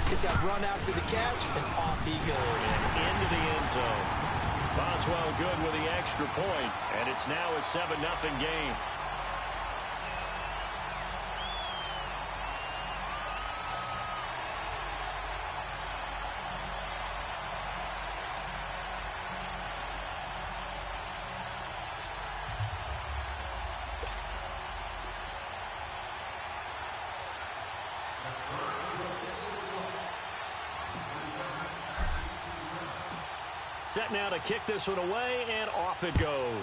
gets that run after the catch, and off he goes. And into the end zone. Boswell good with the extra point, and it's now a 7-0 game. Set now to kick this one away, and off it goes.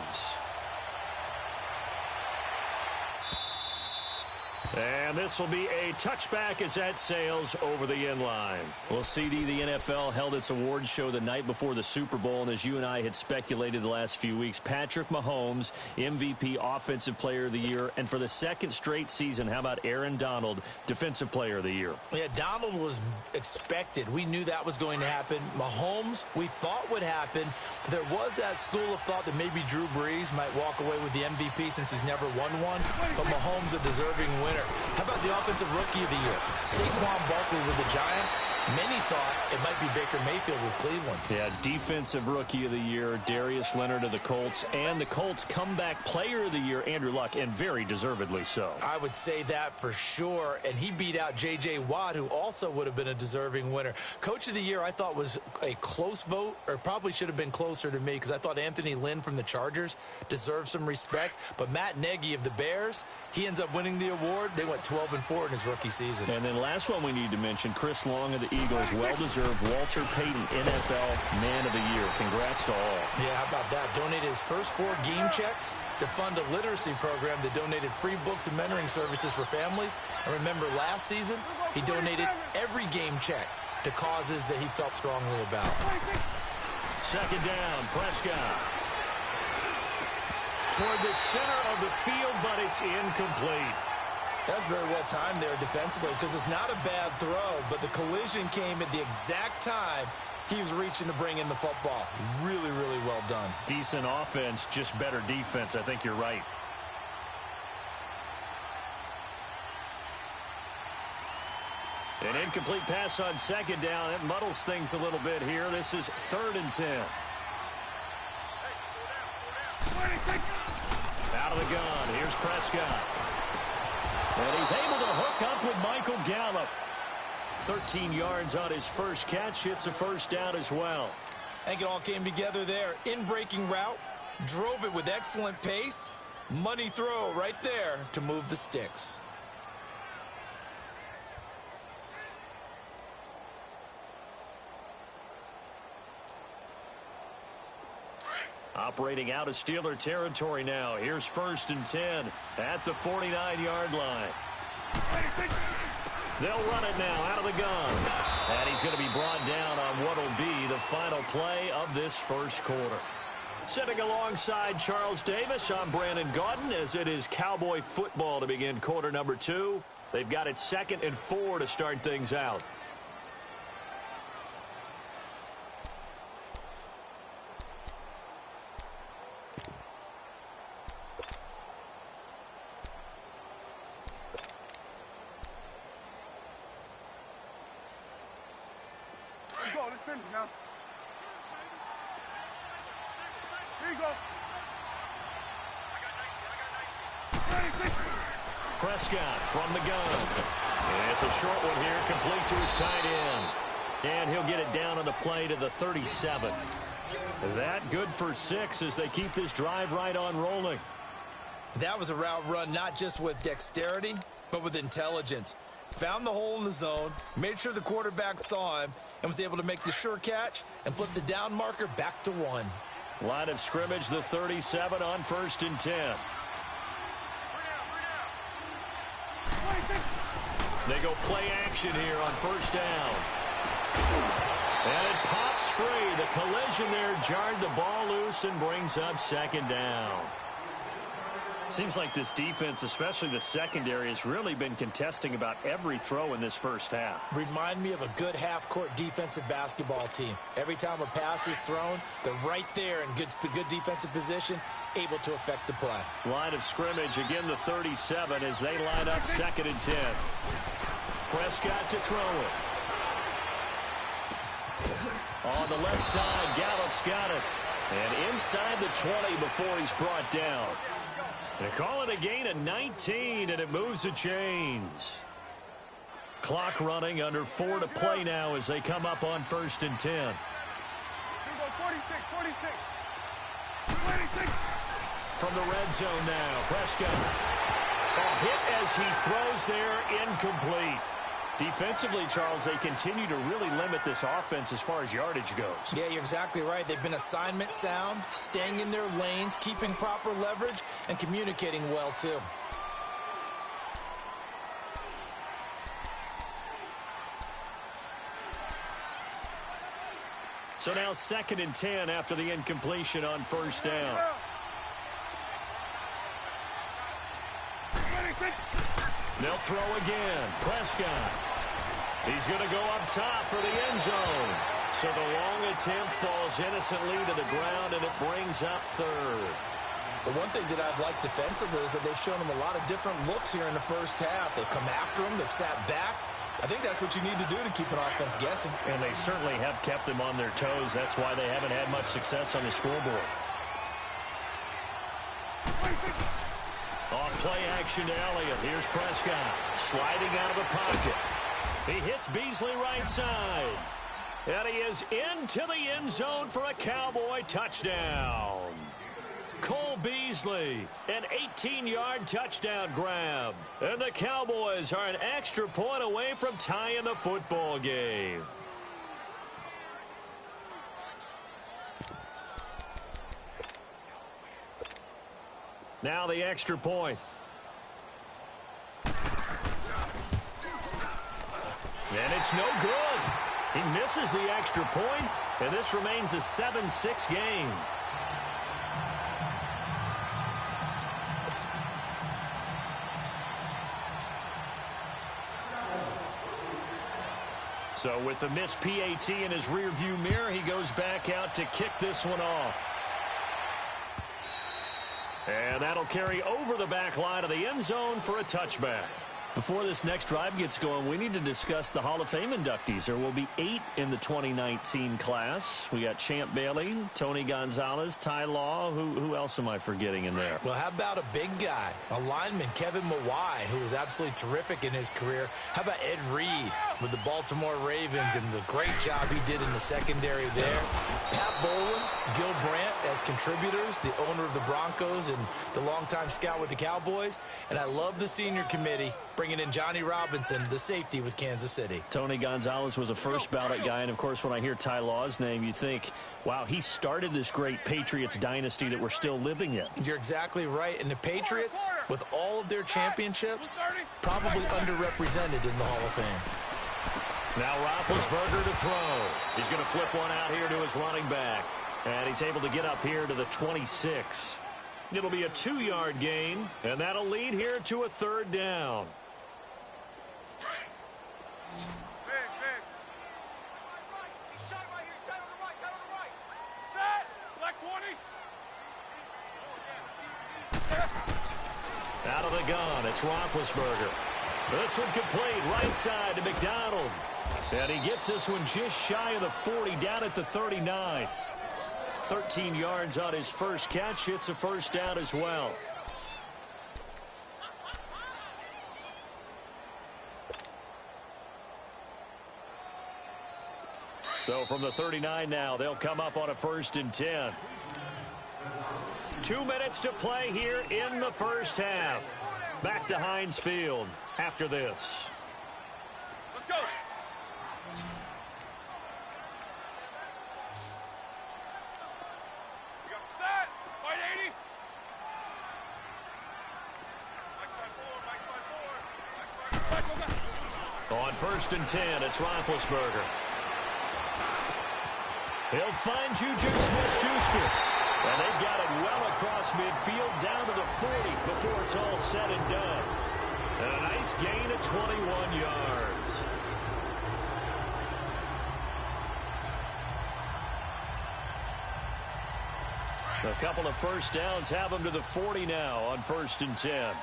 And this will be a touchback as that sails over the end line. Well, CD, the NFL held its awards show the night before the Super Bowl, and as you and I had speculated the last few weeks, Patrick Mahomes, MVP, Offensive Player of the Year, and for the second straight season, how about Aaron Donald, Defensive Player of the Year? Yeah, Donald was expected. We knew that was going to happen. Mahomes, we thought would happen. There was that school of thought that maybe Drew Brees might walk away with the MVP since he's never won one, but Mahomes a deserving winner. How about the Offensive Rookie of the Year? Saquon Barkley with the Giants. Many thought it might be Baker Mayfield with Cleveland. Yeah, Defensive Rookie of the Year, Darius Leonard of the Colts, and the Colts Comeback Player of the Year, Andrew Luck, and very deservedly so. I would say that for sure, and he beat out J.J. Watt, who also would have been a deserving winner. Coach of the Year, I thought was a close vote, or probably should have been closer to me, because I thought Anthony Lynn from the Chargers deserved some respect, but Matt Nagy of the Bears, he ends up winning the award. They went 12-4 in his rookie season. And then last one we need to mention, Chris Long of the Eagles, well-deserved Walter Payton NFL Man of the Year. Congrats to all. Yeah, how about that? Donated his first 4 game checks to fund a literacy program that donated free books and mentoring services for families. And remember, last season, he donated every game check to causes that he felt strongly about. Second down, Prescott. Toward the center of the field, but it's incomplete. That's very well timed there defensively, because it's not a bad throw, but the collision came at the exact time he was reaching to bring in the football. Really, really well done. Decent offense, just better defense. I think you're right. An incomplete pass on second down. It muddles things a little bit here. This is 3rd and 10. Out of the gun. Here's Prescott. And he's able to hook up with Michael Gallup. 13 yards on his first catch. It's a first down as well. I think it all came together there. In-breaking route. Drove it with excellent pace. Money throw right there to move the sticks. Operating out of Steeler territory now. Here's 1st and 10 at the 49-yard line. They'll run it now out of the gun. And he's going to be brought down on what will be the final play of this first quarter. Sitting alongside Charles Davis, I'm Brandon Gaudin, as it is Cowboy football to begin quarter number 2. They've got it 2nd and 4 to start things out. Now. Here you go. Prescott from the gun. And it's a short one here, complete to his tight end. And he'll get it down on the play to the 37. That good for 6 as they keep this drive right on rolling. That was a route run not just with dexterity, but with intelligence. Found the hole in the zone, made sure the quarterback saw him, and was able to make the sure catch and flip the down marker back to 1. Line of scrimmage, the 37 on 1st and 10. They go play action here on 1st down. And it pops free. The collision there jarred the ball loose and brings up 2nd down. Seems like this defense, especially the secondary, has really been contesting about every throw in this first half. Remind me of a good half-court defensive basketball team. Every time a pass is thrown, they're right there in good defensive position, able to affect the play. Line of scrimmage, again the 37 as they line up 2nd and 10. Prescott to throw it. On the left side, Gallup's got it. And inside the 20 before he's brought down. They call it a gain of 19, and it moves the chains. Clock running, under 4 to play now as they come up on 1st and 10. 46, 46. 26. From the red zone now, Prescott. A hit as he throws there, incomplete. Defensively, Charles, they continue to really limit this offense as far as yardage goes. Yeah, you're exactly right. They've been assignment sound, staying in their lanes, keeping proper leverage, and communicating well, too. So now 2nd and 10 after the incompletion on 1st down. They'll throw again. Prescott. He's going to go up top for the end zone. So the long attempt falls innocently to the ground, and it brings up 3rd. The one thing that I've liked defensively is that they've shown him a lot of different looks here in the first half. They've come after him. They've sat back. I think that's what you need to do to keep an offense guessing. And they certainly have kept them on their toes. That's why they haven't had much success on the scoreboard. Off play action to Elliott. Here's Prescott sliding out of the pocket. He hits Beasley right side. And he is into the end zone for a Cowboy touchdown. Cole Beasley, an 18-yard touchdown grab. And the Cowboys are an extra point away from tying the football game. Now the extra point. And it's no good. He misses the extra point, and this remains a 7-6 game. So with the missed PAT in his rearview mirror, he goes back out to kick this one off. And that'll carry over the back line of the end zone for a touchback. Before this next drive gets going, we need to discuss the Hall of Fame inductees. There will be 8 in the 2019 class. We got Champ Bailey, Tony Gonzalez, Ty Law. Who else am I forgetting in there? Well, how about a big guy, a lineman, Kevin Mawai, who was absolutely terrific in his career. How about Ed Reed with the Baltimore Ravens and the great job he did in the secondary there. Pat Bowlen, Gil Brandt as contributors, the owner of the Broncos and the longtime scout with the Cowboys. And I love the senior committee bringing in Johnny Robinson, the safety with Kansas City. Tony Gonzalez was a first ballot guy, and of course when I hear Ty Law's name, you think, wow, he started this great Patriots dynasty that we're still living in. You're exactly right, and the Patriots, with all of their championships, probably underrepresented in the Hall of Fame. Now Roethlisberger to throw. He's going to flip one out here to his running back, and he's able to get up here to the 26. It'll be a 2-yard gain, and that'll lead here to a 3rd down. Out of the gun, it's Roethlisberger. This one complete, right side to McDonald. And he gets this one just shy of the 40, down at the 39. 13 yards on his first catch. It's a 1st down as well. So from the 39 now, they'll come up on a 1st and 10. 2 minutes to play here in the first half. Back to Heinz Field after this. Let's go. Set. Fight 80. On 1st and 10, it's Roethlisberger. He'll find Juju Smith-Schuster. And they've got it well across midfield down to the 40 before it's all said and done. And a nice gain of 21 yards. A couple of 1st downs have them to the 40 now on 1st and 10.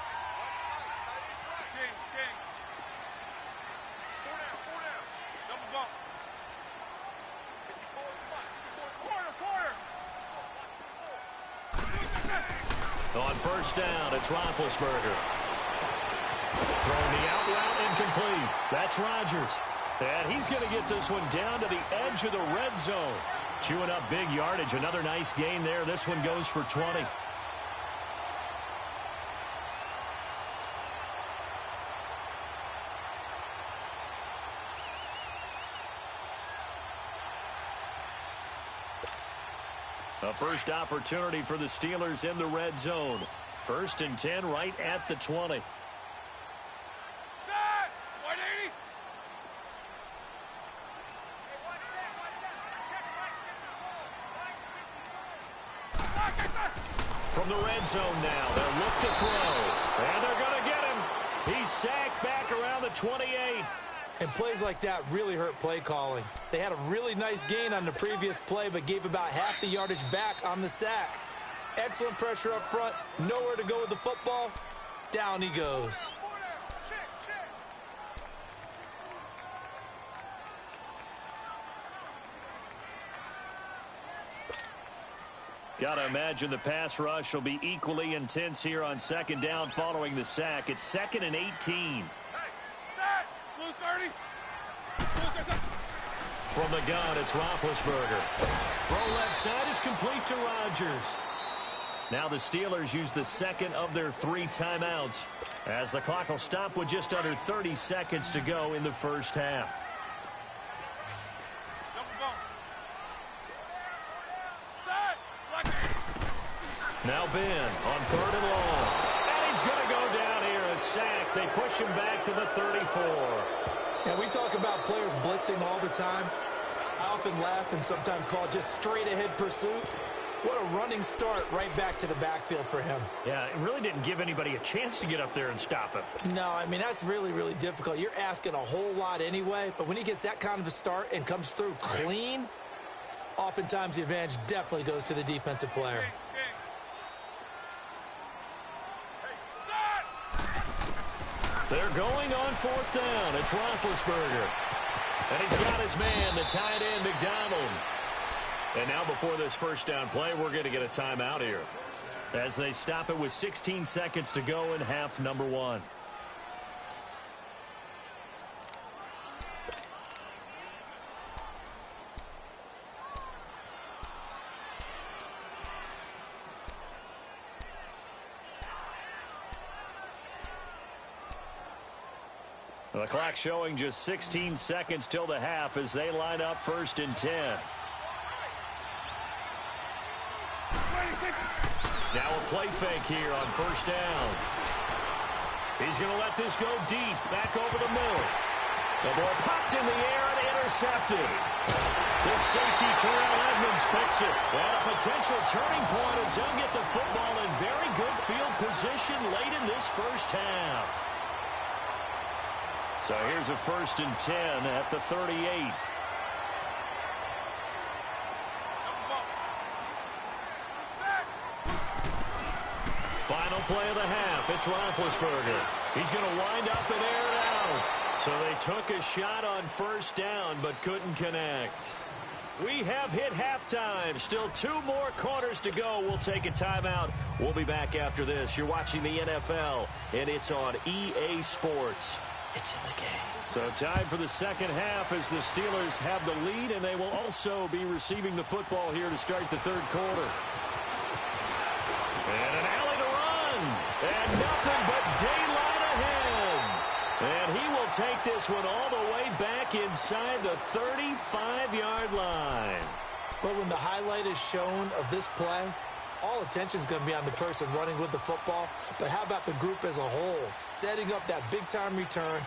On first down, it's Roethlisberger. Throwing the out route incomplete. That's Rodgers. And he's going to get this one down to the edge of the red zone. Chewing up big yardage. Another nice gain there. This one goes for 20. A first opportunity for the Steelers in the red zone. 1st and 10 right at the 20. Set! 180! From the red zone now, they'll look to throw. And they're going to get him. He's sacked back around the 28. And plays like that really hurt play calling. They had a really nice gain on the previous play, but gave about half the yardage back on the sack. Excellent pressure up front. Nowhere to go with the football. Down he goes. Got to imagine the pass rush will be equally intense here on 2nd down following the sack. It's 2nd and 18. Hey, set! Blue 30! From the gun, it's Roethlisberger. Throw left side is complete to Rodgers. Now the Steelers use the 2nd of their 3 timeouts, as the clock will stop with just under 30 seconds to go in the first half. Now Ben on 3rd and long. And he's going to go down here, a sack. They push him back to the 34. And we talk about players blitzing all the time. I often laugh and sometimes call it just straight-ahead pursuit. What a running start right back to the backfield for him. Yeah, it really didn't give anybody a chance to get up there and stop him. No, I mean, that's really, really difficult. You're asking a whole lot anyway, but when he gets that kind of a start and comes through clean, oftentimes the advantage definitely goes to the defensive player. They're going on 4th down. It's Roethlisberger. And he's got his man, the tight end, McDonald. And now before this first down play, we're going to get a timeout here, as they stop it with 16 seconds to go in half number 1. The clock showing just 16 seconds till the half as they line up 1st and 10. Now a play fake here on 1st down. He's going to let this go deep, back over the middle. The ball popped in the air and intercepted. The safety, Terrell Edmonds, picks it. And a potential turning point as they'll get the football in very good field position late in this first half. So here's a 1st and 10 at the 38. Final play of the half. It's Roethlisberger. He's going to wind up and air it out. So they took a shot on 1st down but couldn't connect. We have hit halftime. Still 2 more quarters to go. We'll take a timeout. We'll be back after this. You're watching the NFL, and it's on EA Sports. It's in the game. So time for the second half as the Steelers have the lead, and they will also be receiving the football here to start the 3rd quarter. And an alley to run. And nothing but daylight ahead. And he will take this one all the way back inside the 35-yard line. But when the highlight is shown of this play, all attention is going to be on the person running with the football. But how about the group as a whole? Setting up that big-time return,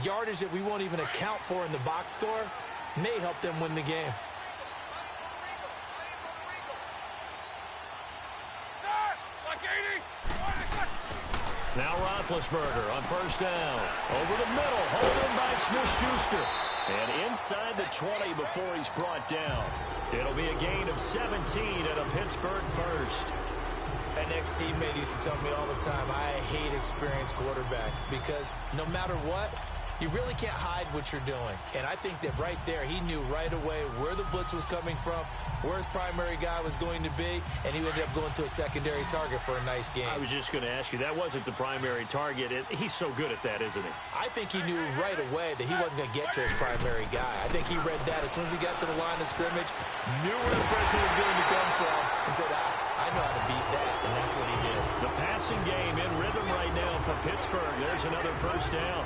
yardage that we won't even account for in the box score, may help them win the game. Now Roethlisberger on 1st down. Over the middle, holding by Smith-Schuster. And inside the 20 before he's brought down. It'll be a gain of 17 and a Pittsburgh first. An ex-teammate used to tell me all the time, I hate experienced quarterbacks because no matter what, You really can't hide what you're doing. And I think that right there, he knew right away where the blitz was coming from, where his primary guy was going to be, and he ended up going to a secondary target for a nice game. I was just going to ask you, that wasn't the primary target. He's so good at that, isn't he? I think he knew right away that he wasn't going to get to his primary guy. I think he read that as soon as he got to the line of scrimmage, knew where the pressure was going to come from, and said, I know how to beat that, and that's what he did. The passing game in rhythm right now for Pittsburgh. There's another first down.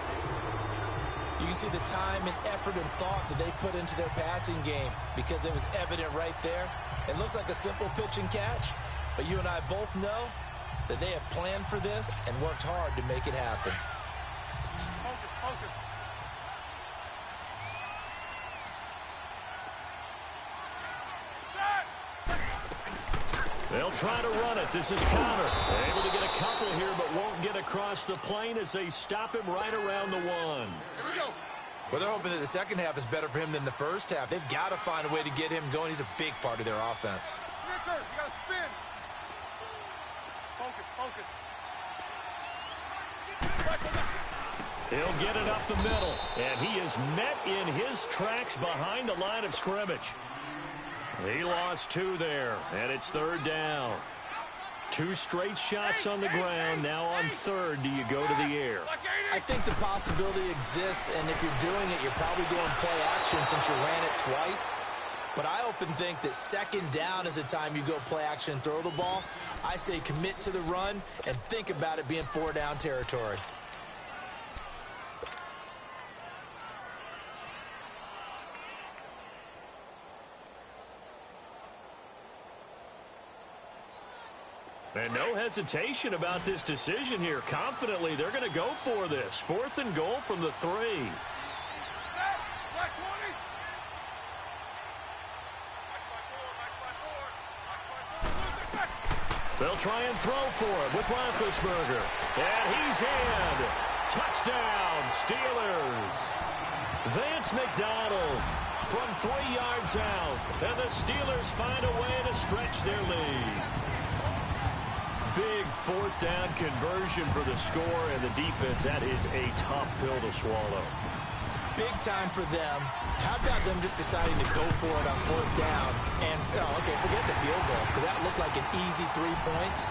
You can see the time and effort and thought that they put into their passing game because it was evident right there. It looks like a simple pitch and catch, but you and I both know that they have planned for this and worked hard to make it happen. Focus. They'll try to run it. This is counter. They're able to get a couple here, but won't get across the plane as they stop him right around the 1. Here we go. Well, they're hoping that the second half is better for him than the first half. They've got to find a way to get him going. He's a big part of their offense. Snickers, you got to spin. Focus. He'll get it up the middle, and he is met in his tracks behind the line of scrimmage. He lost 2 there, and it's 3rd down. 2 straight shots on the ground. Now on 3rd, do you go to the air? I think the possibility exists, and if you're doing it, you're probably going play action since you ran it twice. But I often think that 2nd down is a time you go play action and throw the ball. I say commit to the run and think about it being 4-down territory. And no hesitation about this decision here. Confidently, they're going to go for this. 4th and goal from the 3. Black 20. They'll try and throw for it with Roethlisberger. And he's in. Touchdown, Steelers. Vance McDonald from 3 yards out. And the Steelers find a way to stretch their lead. Big 4th down conversion for the score, and the defense, that is a tough pill to swallow. Big time for them. How about them just deciding to go for it on 4th down? And, okay, forget the field goal, because that looked like an easy 3 points.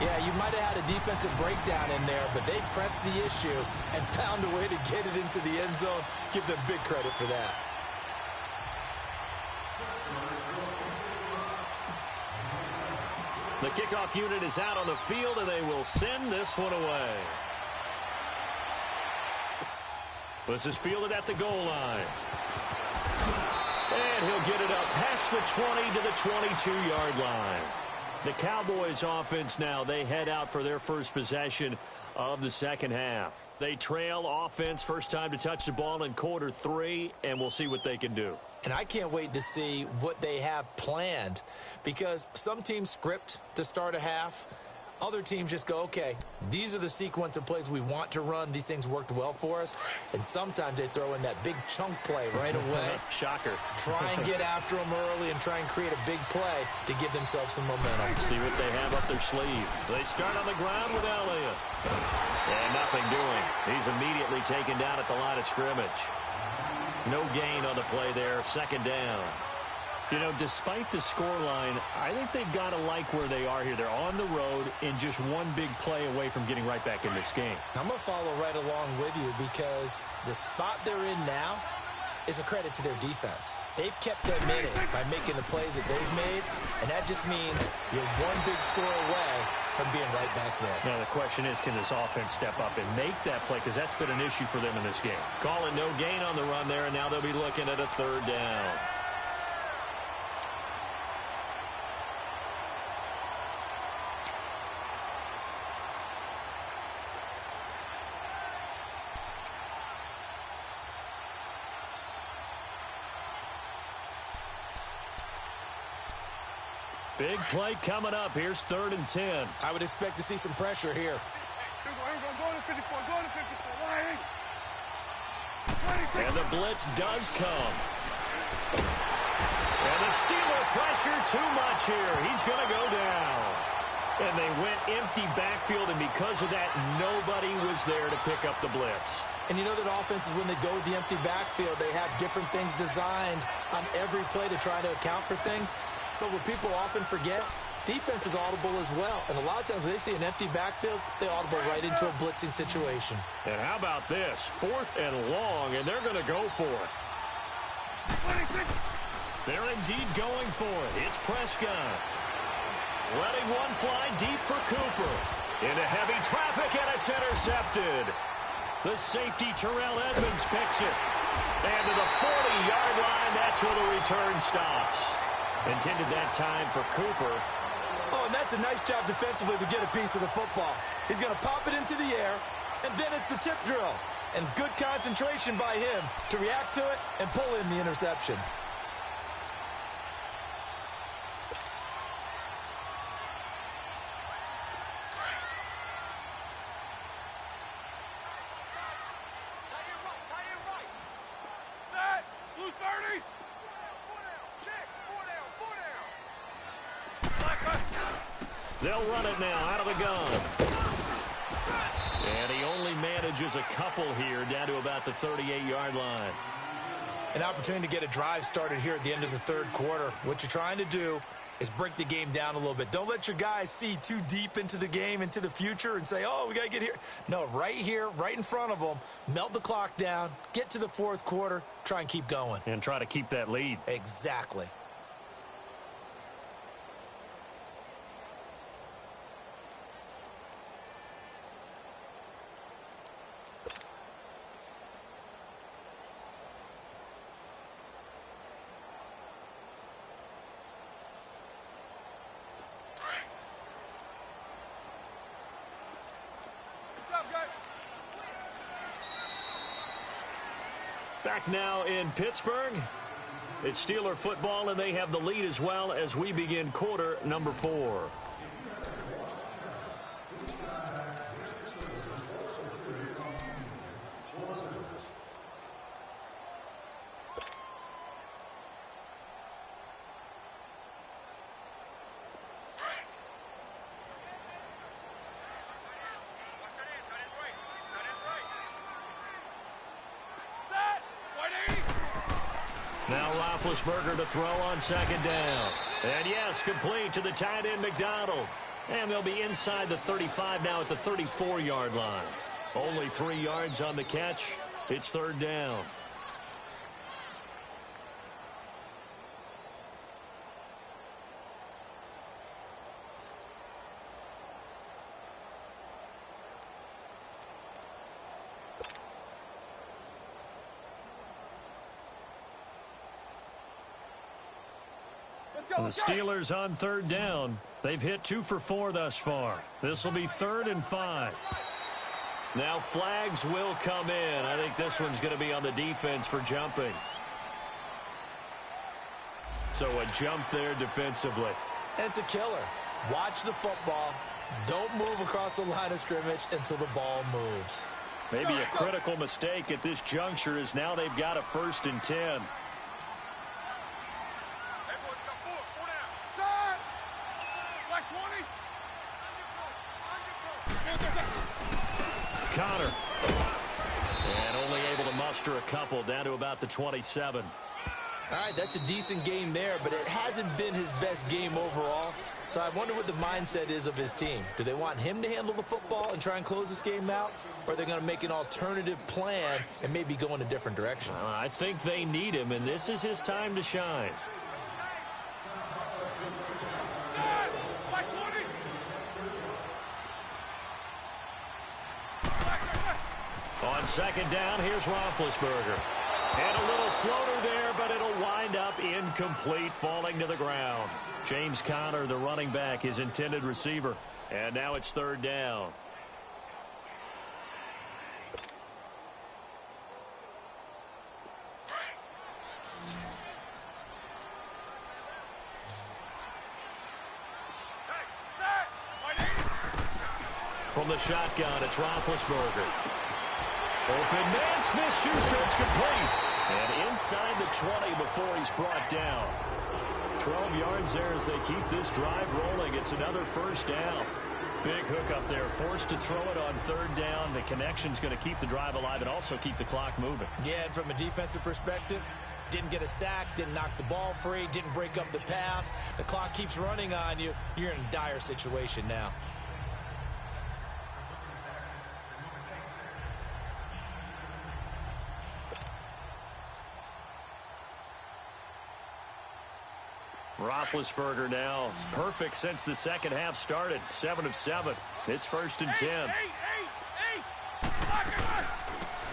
Yeah, you might have had a defensive breakdown in there, but they pressed the issue and found a way to get it into the end zone. Give them big credit for that. The kickoff unit is out on the field, and they will send this one away. This is fielded at the goal line. And he'll get it up past the 20 to the 22-yard line. The Cowboys offense now, they head out for their first possession of the second half. They trail offense, first time to touch the ball in quarter 3, and we'll see what they can do. And I can't wait to see what they have planned, because some teams script to start a half. Other teams just go, okay, these are the sequence of plays we want to run. These things worked well for us. And sometimes they throw in that big chunk play right away. Shocker. Try and get after them early and try and create a big play to give themselves some momentum. See what they have up their sleeve. They start on the ground with Elliott. And nothing doing. He's immediately taken down at the line of scrimmage. No gain on the play there. 2nd down. You know, despite the scoreline, I think they've got to like where they are here. They're on the road and just one big play away from getting right back in this game. I'm going to follow right along with you, because the spot they're in now is a credit to their defense. They've kept them in it by making the plays that they've made, and that just means you're one big score away from being right back there. Now, the question is, can this offense step up and make that play? Because that's been an issue for them in this game. Calling no gain on the run there, and now they'll be looking at a 3rd down. Big play coming up. Here's 3rd and 10. I would expect to see some pressure here. Go to 54. Go to 54. And the blitz does come. And the Steeler pressure too much here. He's going to go down. And they went empty backfield, and because of that, nobody was there to pick up the blitz. And you know that offenses, when they go with the empty backfield, they have different things designed on every play to try to account for things. But what people often forget, defense is audible as well. And a lot of times when they see an empty backfield, they audible right into a blitzing situation. And how about this? 4th and long, and they're going to go for it. 26. They're indeed going for it. It's Prescott. Letting one fly deep for Cooper. Into heavy traffic, and it's intercepted. The safety, Terrell Edmonds, picks it. And to the 40-yard line, that's where the return stops. Intended that time for Cooper. Oh, and that's a nice job defensively to get a piece of the football. He's going to pop it into the air, and then it's the tip drill. And good concentration by him to react to it and pull in the interception. They'll run it now out of the gun. And he only manages a couple here down to about the 38-yard line. An opportunity to get a drive started here at the end of the third quarter. What you're trying to do is break the game down a little bit. Don't let your guys see too deep into the game, into the future, and say, oh, we got to get here. No, right here, right in front of them, melt the clock down, get to the fourth quarter, try and keep going. And try to keep that lead. Exactly. Back now in Pittsburgh. It's Steeler football, and they have the lead as well as we begin quarter number 4. Now Roethlisberger to throw on second down. And yes, complete to the tight end McDonald. And they'll be inside the 35 now at the 34-yard line. Only 3 yards on the catch. It's third down. The Steelers on third down. They've hit 2 for 4 thus far. This will be 3rd and 5. Now flags will come in. I think this one's going to be on the defense for jumping. So a jump there defensively. And it's a killer. Watch the football. Don't move across the line of scrimmage until the ball moves. Maybe a critical mistake at this juncture is now they've got a 1st and 10. Connor. And only able to muster a couple down to about the 27. All right, that's a decent game there, but it hasn't been his best game overall. So I wonder what the mindset is of his team. Do they want him to handle the football and try and close this game out? Or are they going to make an alternative plan and maybe go in a different direction? I think they need him, and this is his time to shine. On second down, here's Roethlisberger. And a little floater there, but it'll wind up incomplete, falling to the ground. James Conner, the running back, his intended receiver. And now it's third down. From the shotgun, it's Roethlisberger. Open man, Smith-Schuster, it's complete. And inside the 20 before he's brought down. 12 yards there as they keep this drive rolling. It's another first down. Big hook up there, forced to throw it on third down. The connection's going to keep the drive alive and also keep the clock moving. Yeah, and from a defensive perspective, didn't get a sack, didn't knock the ball free, didn't break up the pass. The clock keeps running on you. You're in a dire situation now. Roethlisberger now perfect since the second half started. 7 of 7. It's 1st and 10.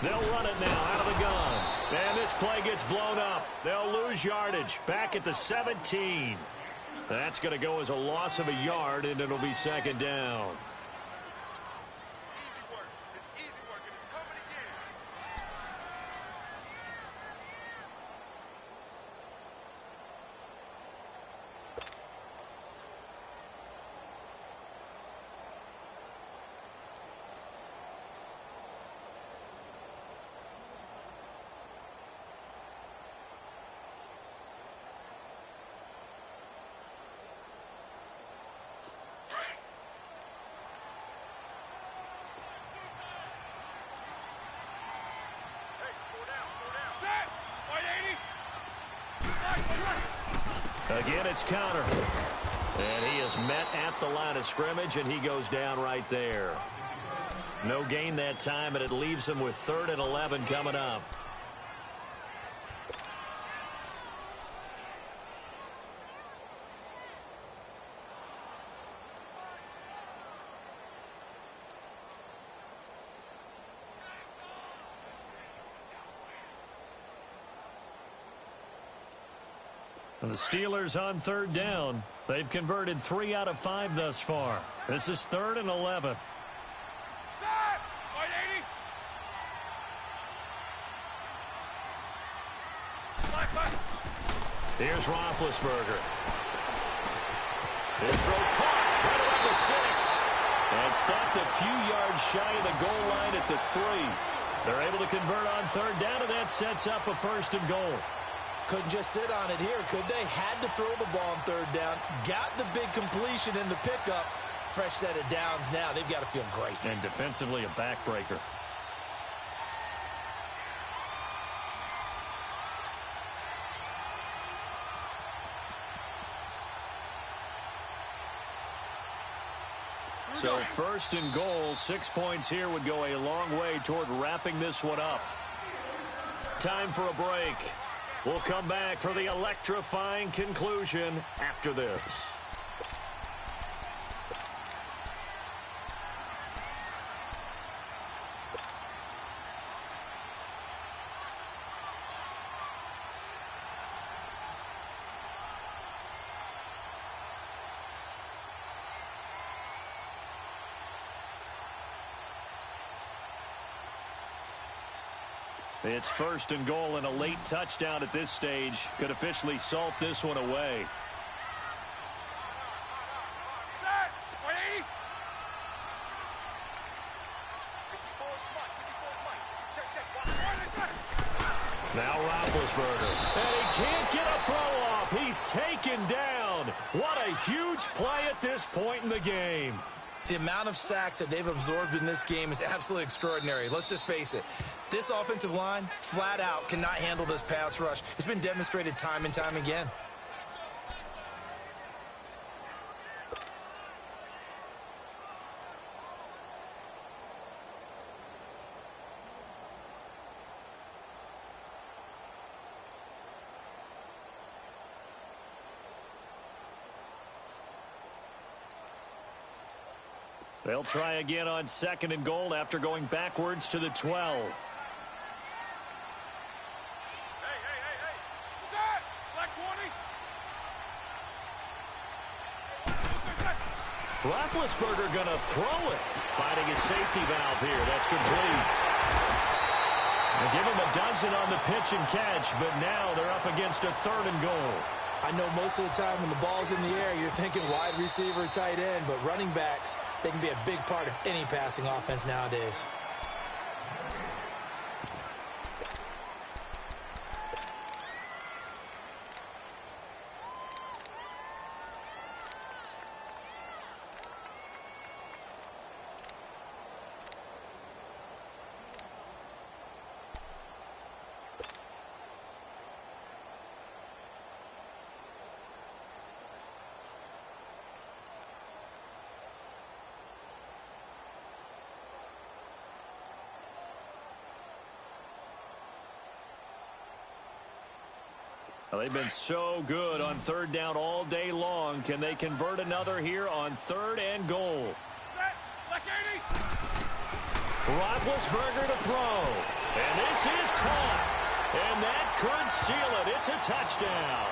They'll run it now out of the gun. And this play gets blown up. They'll lose yardage. Back at the 17. That's going to go as a loss of a yard, and it'll be 2nd down. Again, it's Connor. And he is met at the line of scrimmage, and he goes down right there. No gain that time, and it leaves him with 3rd and 11 coming up. The Steelers on 3rd down. They've converted 3 out of 5 thus far. This is 3rd and 11. Here's Roethlisberger. His throw caught right around the 6. And stopped a few yards shy of the goal line at the 3. They're able to convert on 3rd down, and that sets up a 1st and goal. Couldn't just sit on it here, could they? Had to throw the ball on 3rd down. Got the big completion in the pickup. Fresh set of downs now. They've got to feel great. And defensively, a backbreaker. So 1st and goal, 6 points here would go a long way toward wrapping this one up. Time for a break. We'll come back for the electrifying conclusion after this. It's 1st and goal, and a late touchdown at this stage could officially salt this one away. Now Roethlisberger. And he can't get a throw off. He's taken down. What a huge play at this point in the game. The amount of sacks that they've absorbed in this game is absolutely extraordinary. Let's just face it. This offensive line, flat out, cannot handle this pass rush. It's been demonstrated time and time again. They'll try again on 2nd and goal after going backwards to the 12. Roethlisberger going to throw it. Finding his safety valve here. That's complete. They give him a dozen on the pitch and catch, but now they're up against a 3rd and goal. I know most of the time when the ball's in the air, you're thinking wide receiver, tight end, but running backs, they can be a big part of any passing offense nowadays. Well, they've been so good on third down all day long. Can they convert another here on 3rd and goal? Set. Like 80. Roethlisberger to throw. And this is caught. And that could seal it. It's a touchdown.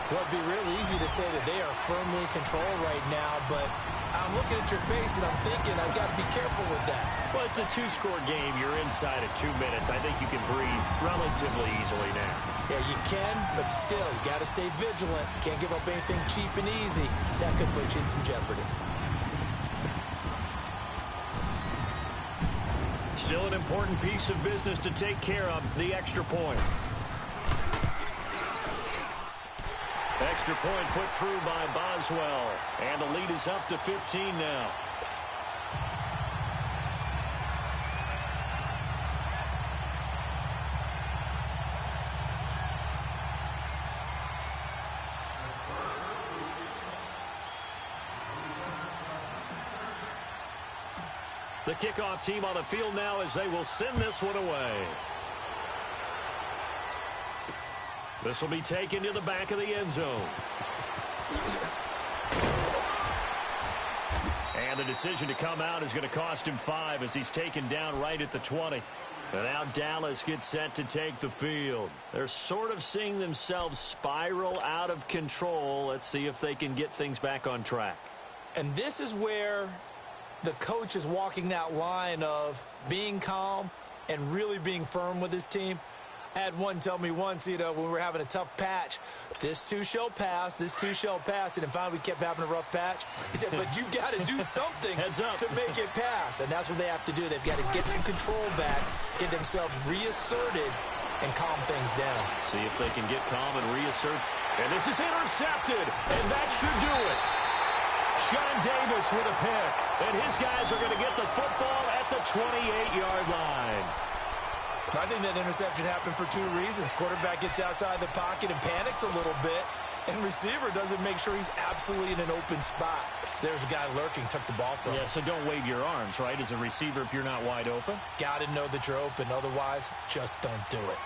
Well, it'd be real easy to say that they are firmly in control right now, but I'm looking at your face and I'm thinking I've got to be careful with that. Well, it's a 2-score game. You're inside of 2 minutes. I think you can breathe relatively easily now. Yeah, you can, but still, you got to stay vigilant. Can't give up anything cheap and easy. That could put you in some jeopardy. Still an important piece of business to take care of, the extra point. Extra point put through by Boswell. And the lead is up to 15 now. The kickoff team on the field now as they will send this one away. This will be taken to the back of the end zone. And the decision to come out is going to cost him 5 as he's taken down right at the 20. And now Dallas gets set to take the field. They're sort of seeing themselves spiral out of control. Let's see if they can get things back on track. And this is where the coach is walking that line of being calm and really being firm with his team. I had one tell me once, when we were having a tough patch, this too shall pass, this too shall pass. And then finally we kept having a rough patch. He said, but you've got to do something to make it pass. And that's what they have to do. They've got to get some control back, get themselves reasserted, and calm things down. See if they can get calm and reassert. And this is intercepted, and that should do it. Sean Davis with a pick, and his guys are going to get the football at the 28-yard line. I think that interception happened for 2 reasons. Quarterback gets outside the pocket and panics a little bit, and receiver doesn't make sure he's absolutely in an open spot. So there's a guy lurking, took the ball from him. Yeah, so don't wave your arms, right, as a receiver if you're not wide open? Got to know that you're open. Otherwise, just don't do it.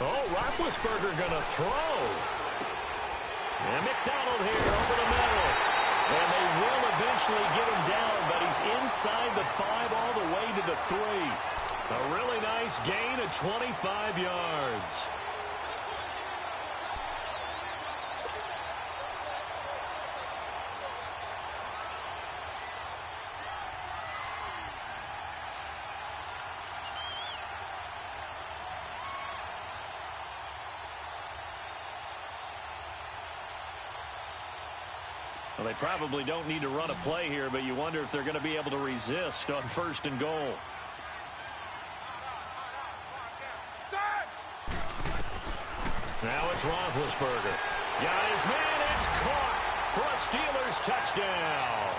Oh, Roethlisberger going to throw. And McDonald here over the middle. And they will eventually get him down, but he's inside the 5 all the way to the 3. A really nice gain of 25 yards. Well, they probably don't need to run a play here, but you wonder if they're going to be able to resist on 1st and goal. Now it's Roethlisberger. Got his man. It's caught for a Steelers touchdown.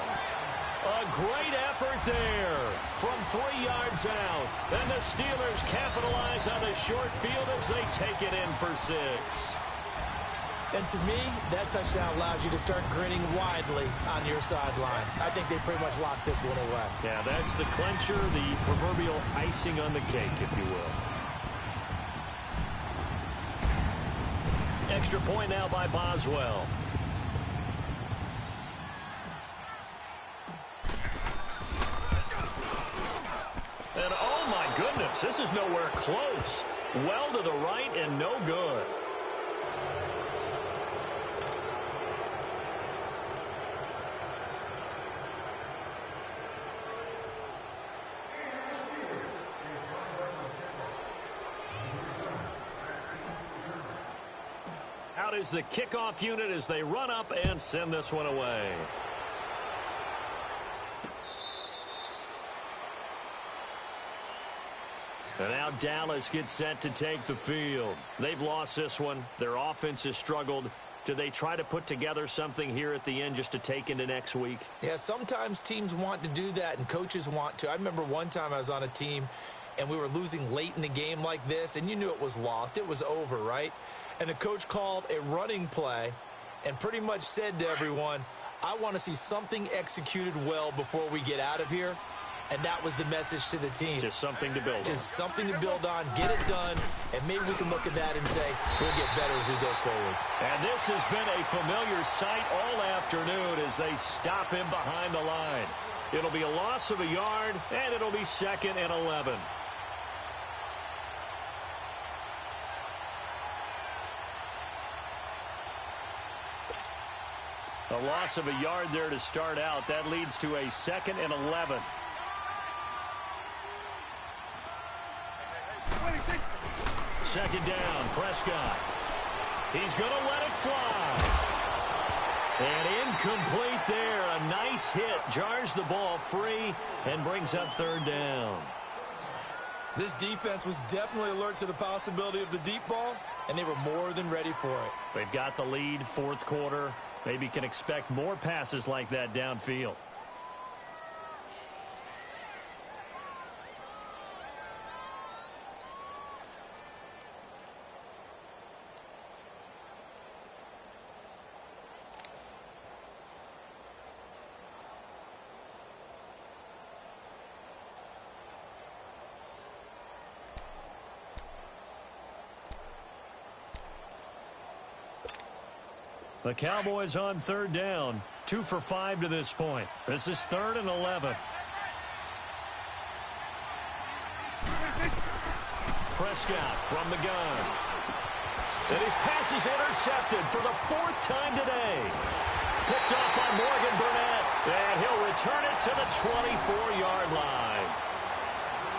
A great effort there from 3 yards out. And the Steelers capitalize on the short field as they take it in for 6. And to me, that touchdown allows you to start grinning widely on your sideline. I think they pretty much locked this one away. Yeah, that's the clincher, the proverbial icing on the cake, if you will. Extra point now by Boswell. And oh my goodness, this is nowhere close. Well to the right and no good. Out is the kickoff unit as they run up and send this one away. And now Dallas gets set to take the field. They've lost this one. Their offense has struggled. Do they try to put together something here at the end just to take into next week? Yeah, sometimes teams want to do that and coaches want to. I remember one time I was on a team and we were losing late in the game like this, and you knew it was lost. It was over, right? And the coach called a running play and pretty much said to everyone, I want to see something executed well before we get out of here. And that was the message to the team. Just something to build on. Just something to build on, get it done, and maybe we can look at that and say, we'll get better as we go forward. And this has been a familiar sight all afternoon as they stop him behind the line. It'll be a loss of a yard, and it'll be 2nd and 11. A loss of a yard there to start out. That leads to a 2nd and 11. Second down, Prescott. He's going to let it fly. And incomplete there. A nice hit. Jars the ball free and brings up 3rd down. This defense was definitely alert to the possibility of the deep ball, and they were more than ready for it. They've got the lead, 4th quarter. Maybe can expect more passes like that downfield. The Cowboys on 3rd down. 2 for 5 to this point. This is 3rd and 11. Prescott from the gun. And his pass is intercepted for the 4th time today. Picked off by Morgan Burnett. And he'll return it to the 24-yard line.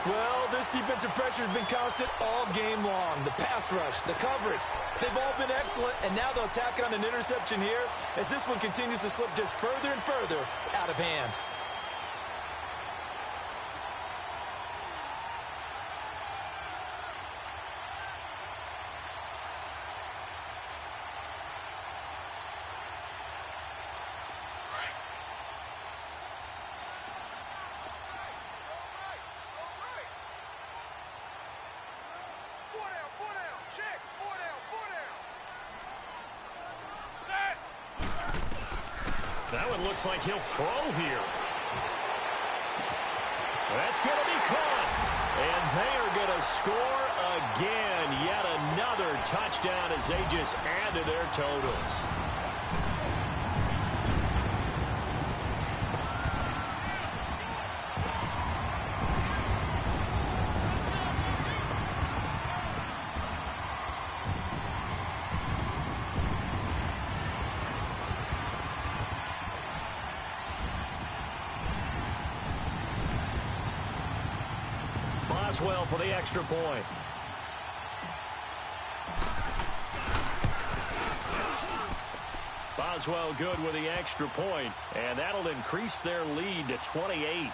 Well, this defensive pressure has been constant all game long. The pass rush, the coverage, they've all been excellent, and now they'll tack on an interception here as this one continues to slip just further and further out of hand. That one looks like he'll throw here. That's going to be caught. And they are going to score again. Yet another touchdown as they just add to their totals. Boswell for the extra point. Boswell good with the extra point, and that'll increase their lead to 28.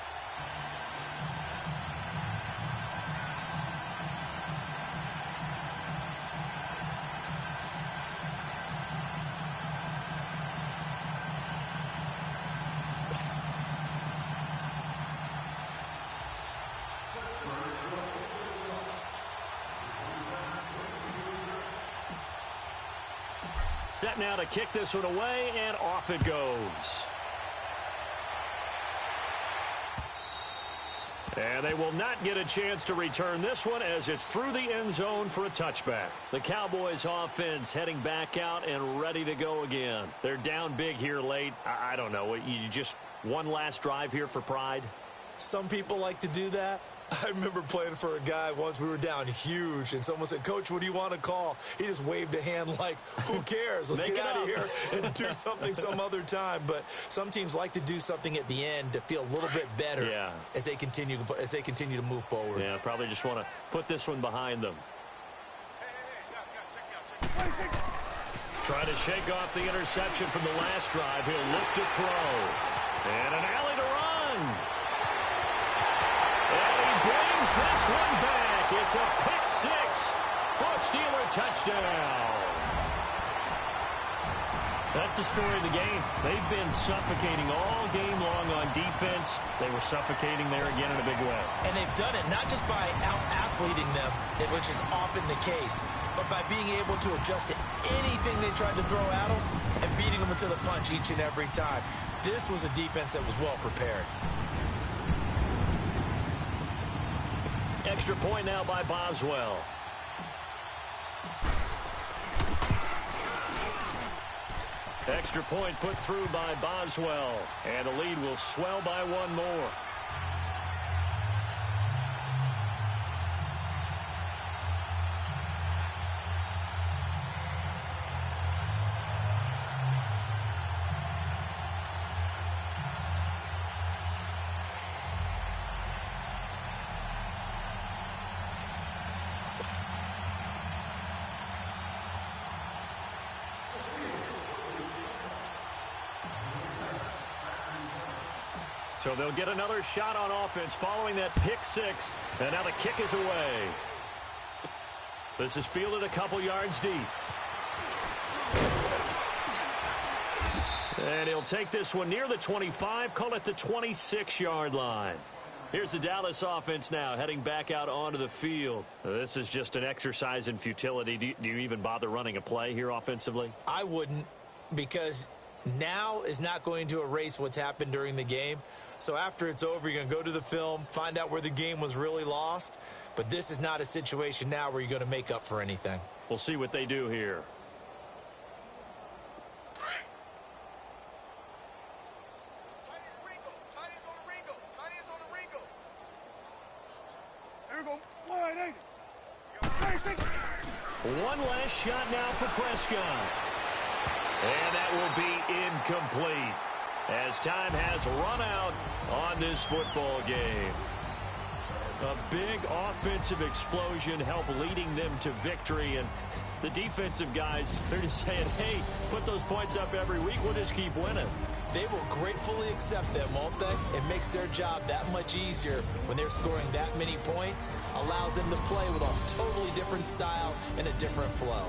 Set now to kick this one away, and off it goes. And they will not get a chance to return this one as it's through the end zone for a touchback. The Cowboys offense heading back out and ready to go again. They're down big here late. I don't know. You just one last drive here for pride? Some people like to do that. I remember playing for a guy once. We were down huge, and someone said, Coach, what do you want to call? He just waved a hand like, who cares? Let's get out of here and do something some other time. But some teams like to do something at the end to feel a little bit better as they continue to move forward. Yeah, probably just want to put this one behind them. Trying to shake off the interception from the last drive. He'll look to throw. And an alley to run. And he brings this one back. It's a pick six for a Steeler touchdown. That's the story of the game. They've been suffocating all game long on defense. They were suffocating there again in a big way. And they've done it not just by out-athleting them, which is often the case, but by being able to adjust to anything they tried to throw at them and beating them into the punch each and every time. This was a defense that was well prepared. Extra point now by Boswell. Extra point put through by Boswell. And the lead will swell by one more. So they'll get another shot on offense following that pick six. And now the kick is away. This is fielded a couple yards deep. And he'll take this one near the 25, call it the 26-yard line. Here's the Dallas offense now heading back out onto the field. This is just an exercise in futility. Do you even bother running a play here offensively? I wouldn't, because now is not going to erase what's happened during the game. So after it's over, you're going to go to the film, find out where the game was really lost. But this is not a situation now where you're going to make up for anything. We'll see what they do here. One last shot now for Prescott. And that will be incomplete, as time has run out on this football game. A big offensive explosion helped leading them to victory, and the defensive guys, they're just saying, hey, put those points up every week, we'll just keep winning. They will gratefully accept them, won't they? It makes their job that much easier when they're scoring that many points, allows them to play with a totally different style and a different flow.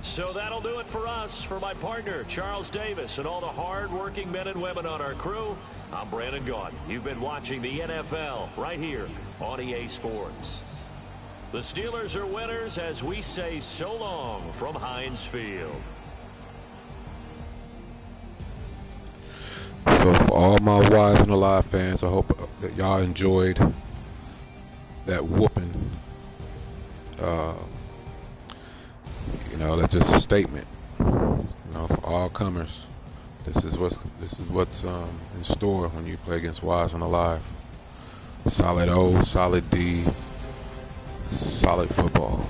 So that'll do it for us. For my partner, Charles Davis, and all the hard-working men and women on our crew, I'm Brandon Gaudin. You've been watching the NFL right here on EA Sports. The Steelers are winners as we say so long from Heinz Field. So for all my WiseNAlive fans, I hope that y'all enjoyed that whooping. You know, that's just a statement. You know, for all comers, this is what's in store when you play against WiseNAlive. Solid O, solid D, solid football.